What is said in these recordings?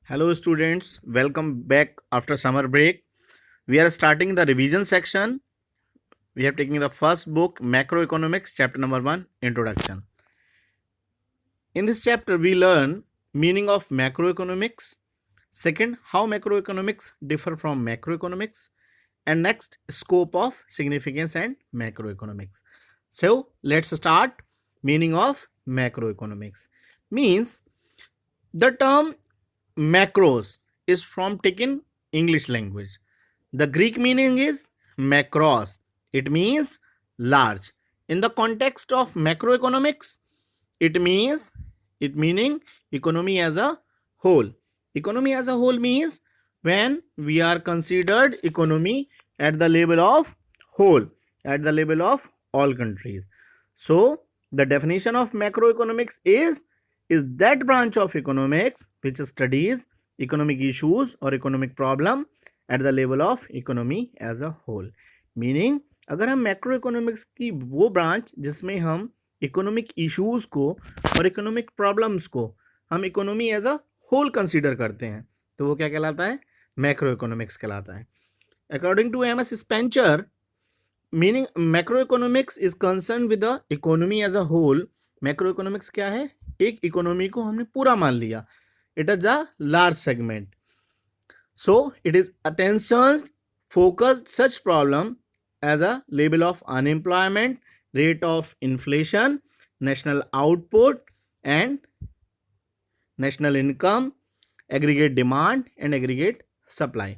Hello students, welcome back after summer break. We are starting the revision section. We are taking the first book, Macroeconomics, chapter number 1, Introduction. In this chapter, we learn meaning of macroeconomics, second, how macroeconomics differ from macroeconomics, and next, scope of significance and macroeconomics. So, let's start. Meaning of macroeconomics means the term macros is from taken English language. The Greek meaning is macros. It means large. In the context of macroeconomics, it means it meaning economy as a whole. Economy as a whole means when we are considered economy at the level of whole, at the level of all countries. So the definition of macroeconomics is that branch of economics which studies economic issues or economic problem at the level of economy as a whole. Meaning अगर हम macro economics की वो branch जिसमें हम economic issues को और economic problems को हम economy as a whole consider करते हैं तो वो क्या कहलाता है, मैक्रो इकोनॉमिक्स कहलाता है. According to M S Spencer, meaning macroeconomics is concern with the economy as a whole. Macroeconomics क्या है, एक इकोनॉमी को हमने पूरा मान लिया. It is a large segment. So it is attention focused such problem as a level of unemployment, rate of inflation, national output and national income, aggregate demand and aggregate supply.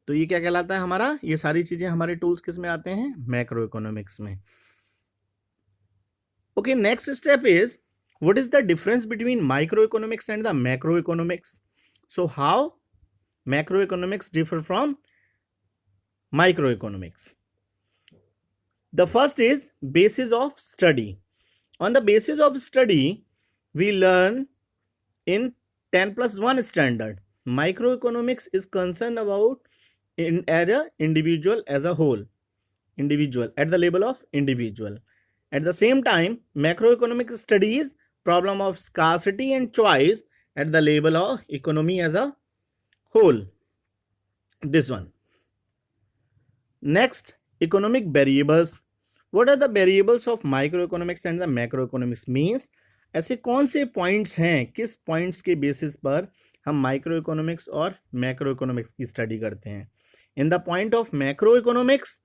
तो ये क्या कहलाता है हमारा, ये सारी चीजें हमारे टूल्स किस में आते हैं, मैक्रो इकोनॉमिक्स में. Okay, next step is what is the difference between micro economics and the macro economics. So how macroeconomics differ from microeconomics. The first is basis of study. On the basis of study, we learn in 10+1 standard. Microeconomics is concerned about as a individual as a whole, individual at the level of individual. At the same time, macroeconomics studies problem of scarcity and choice at the level of economy as a whole. This one. Next, economic variables. What are the variables of microeconomics and the macroeconomics means? ऐसे कौन से points हैं, किस points के basis पर हम micro economics और macro economics की स्टडी करते हैं. In the point of macro economics,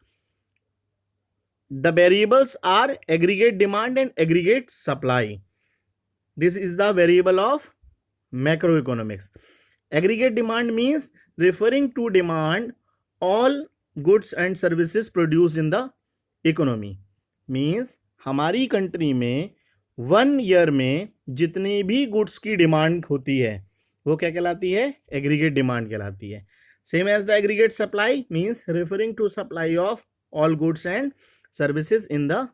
the variables are aggregate demand and aggregate supply. This is the variable of macro economics. Aggregate demand means referring to demand all goods and services produced in the economy. Means हमारी country में 1 year में जितनी भी goods की demand होती है वो क्या कहलाती है, एग्रीगेट डिमांड कहलाती है. Same as the aggregate supply means referring to supply of all goods and services in the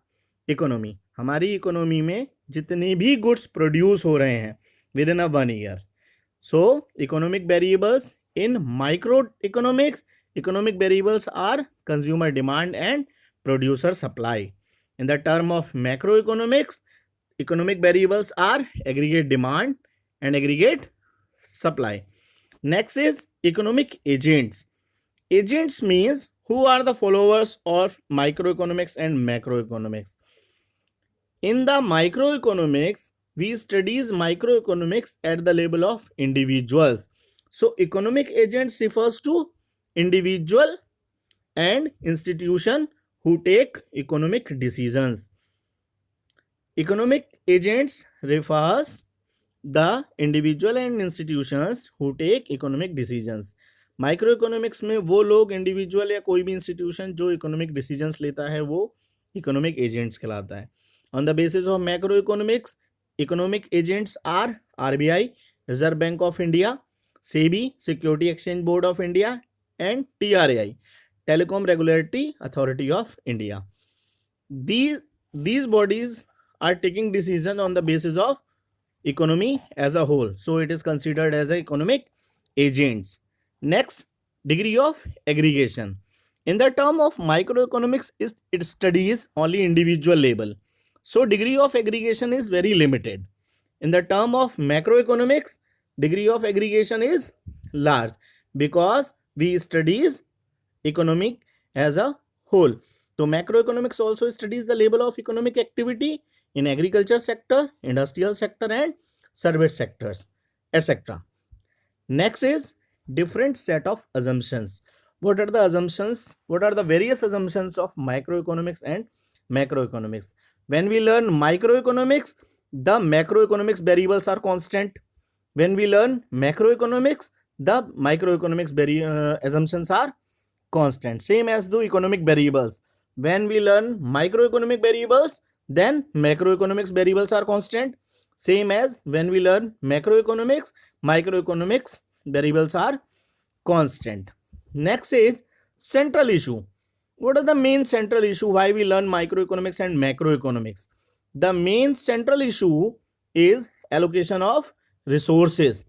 economy. हमारी इकोनॉमी में जितने भी गुड्स प्रोड्यूस हो रहे हैं within a 1 year. So, economic variables in microeconomics, economic variables are consumer demand and producer supply. In the term of macroeconomics, economic variables are aggregate demand and aggregate supply. Next is economic agents. Agents means who are the followers of microeconomics and macroeconomics. In the microeconomics, we studies microeconomics at the level of individuals. So economic agents refers to individual and institution who take economic decisions. Economic agents refers the individual and institutions who take economic decisions. Microeconomics में वो लोग individual या कोई भी institution जो economic decisions लेता है वो इकोनॉमिक एजेंट्स कहलाता है. On the basis of macroeconomics, economic agents are RBI, Reserve Bank of India, SEBI, Security Exchange Board of India and TRAI, Telecom Regulatory Authority of India. These bodies are taking decision on the basis of economy as a whole. So it is considered as a economic agents. Next, degree of aggregation. In the term of microeconomics, it studies only individual level. So degree of aggregation is very limited. In the term of macroeconomics, degree of aggregation is large because we studies economic as a whole. So macroeconomics also studies the level of economic activity in agriculture sector, industrial sector and service sectors, etc. Next is different set of assumptions. What are the assumptions? What are the various assumptions of microeconomics and macroeconomics? When we learn microeconomics, the macroeconomics variables are constant. When we learn macroeconomics, the microeconomics assumptions are constant, same as the economic variables. When we learn microeconomic variables, then macroeconomics variables are constant, same as when we learn macroeconomics, microeconomics variables are constant. Next is central issue. What are the main central issue why we learn microeconomics and macroeconomics? The main central issue is allocation of resources.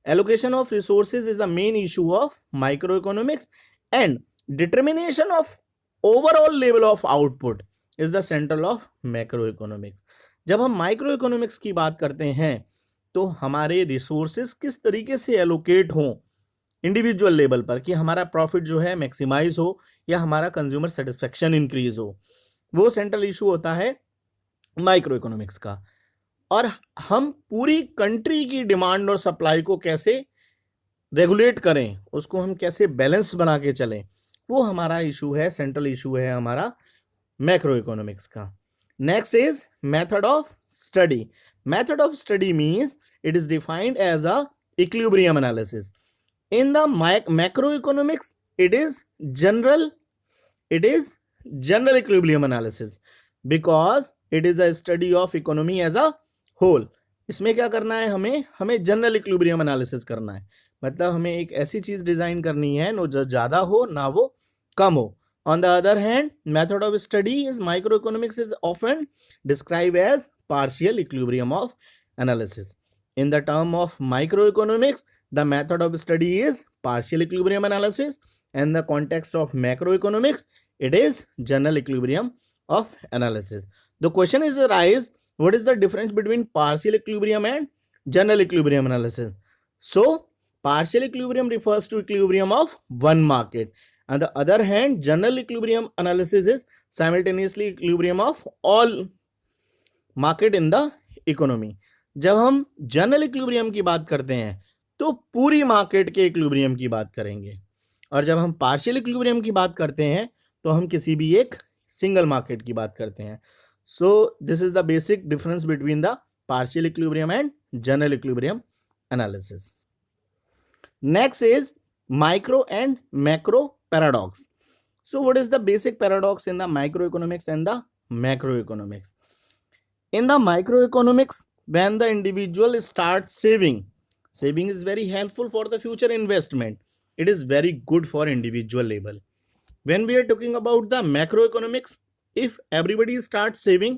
Allocation of resources is the main issue of microeconomics, and determination of overall level of output is the central of macroeconomics. जब हम microeconomics की बात करते हैं तो हमारे resources किस तरीके से एलोकेट हों इंडिविजुअल लेवल पर कि हमारा प्रॉफिट जो है मैक्सिमाइज हो या हमारा कंज्यूमर सेटिस्फेक्शन इंक्रीज हो, वो सेंट्रल इशू होता है माइक्रो इकोनॉमिक्स का। और हम पूरी कंट्री की डिमांड और सप्लाई को कैसे रेगुलेट करें, उसको हम कैसे बैलेंस बना के चलें, वो हमारा इशू है, सेंट्रल इशू है हमारा मैक्रो इकोनॉमिक्स का। Next is method of study. Method of study means it is defined as a equilibrium analysis. In the macroeconomics, it is general equilibrium analysis because it is a study of economy as a whole. इसमें क्या करना है, हमें general equilibrium analysis करना है, मतलब हमें एक ऐसी चीज डिजाइन करनी है ना जो ज्यादा हो ना वो कम हो। On the other hand, method of study is microeconomics is often described as partial equilibrium of analysis. In the term of microeconomics, the method of study is partial equilibrium analysis, and the context of macroeconomics, it is general equilibrium of analysis. The question is arise, what is the difference between partial equilibrium and general equilibrium analysis? So partial equilibrium refers to equilibrium of one market. On the other hand, general equilibrium analysis is simultaneously equilibrium of all market in the economy. जब हम general equilibrium की बात करते हैं तो पूरी market के equilibrium की बात करेंगे, और जब हम पार्शियल इक्विलिब्रियम की बात करते हैं तो हम किसी भी एक सिंगल मार्केट की बात करते हैं। So this is the basic difference between the partial equilibrium and general equilibrium analysis. Next is micro and macro paradox. So what is the basic paradox in the micro economics and the macro economics? In the microeconomics, when the individual starts saving is very helpful for the future investment. It is very good for individual level. When we are talking about the macroeconomics, if everybody starts saving,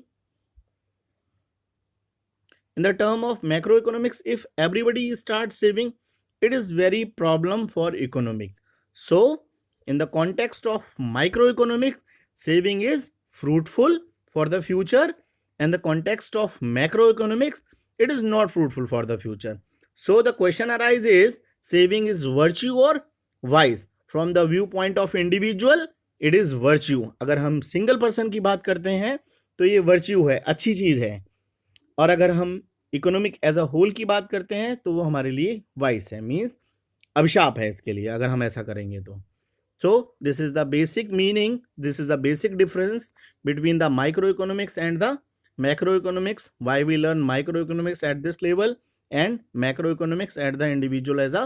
in the term of macroeconomics, if everybody starts saving, it is very problem for economic. So in the context of microeconomics, saving is fruitful for the future, and the context of macroeconomics, it is not fruitful for the future. So the question arises, saving is virtue or vice? From the viewpoint of individual, it is virtue. अगर हम single person की बात करते हैं तो ये virtue है, अच्छी चीज है, और अगर हम इकोनॉमिक एज अ होल की बात करते हैं तो वो हमारे लिए वाइस है, मीन्स अभिशाप है इसके लिए अगर हम ऐसा करेंगे तो। So this is the basic meaning, this is the basic difference between the microeconomics and the macroeconomics, why we learn microeconomics at this level and macroeconomics at the individual as a